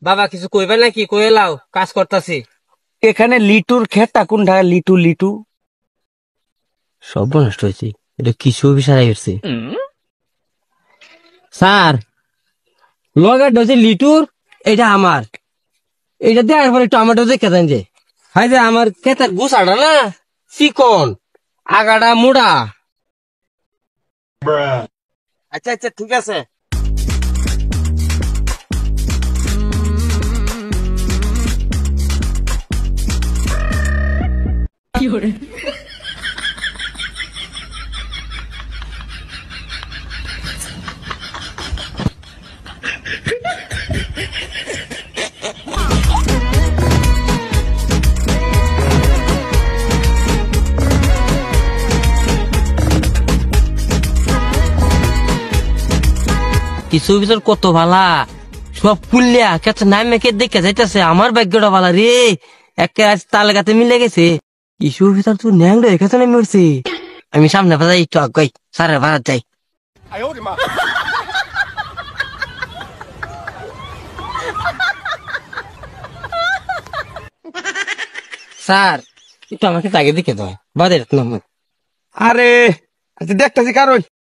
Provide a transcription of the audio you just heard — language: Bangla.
বাবা কিছু কইবে নাকি? কয়ে লাও, কাজ করতাছি। এখানে লিটুর খেতটা কোনটা? লিটু লিটু সব নষ্ট হয়েছে। এটা কিছু বিষয় হচ্ছে স্যার, লগার হচ্ছে লিটুর, এটা আমার। এটা দেওয়ার পরে টমেটো দেখে দেন যে হাই যে আমার খেতার গুছাটা না চিকন, আগাটা মুড়া। আচ্ছা আচ্ছা ঠিক আছে। কিছু ভিতর কত ভালা, সব পুল্লিয়া কেছে নামে কে দেখে যাইতেছে। আমার ভাগ্যটা ভালা রে, একে আজ তাল গাতে মিলে গেছে। কিছু ভিতর তুই ন্যাংটা এখানে নেমে উঠছে। আমি সামনে বাজাই একটু আগাই, স্যারের বাজার যাই। স্যার একটু আমাকে তাকে দেখে দাও, বাদের নাম। আরে আচ্ছা দেখতেছি কারণ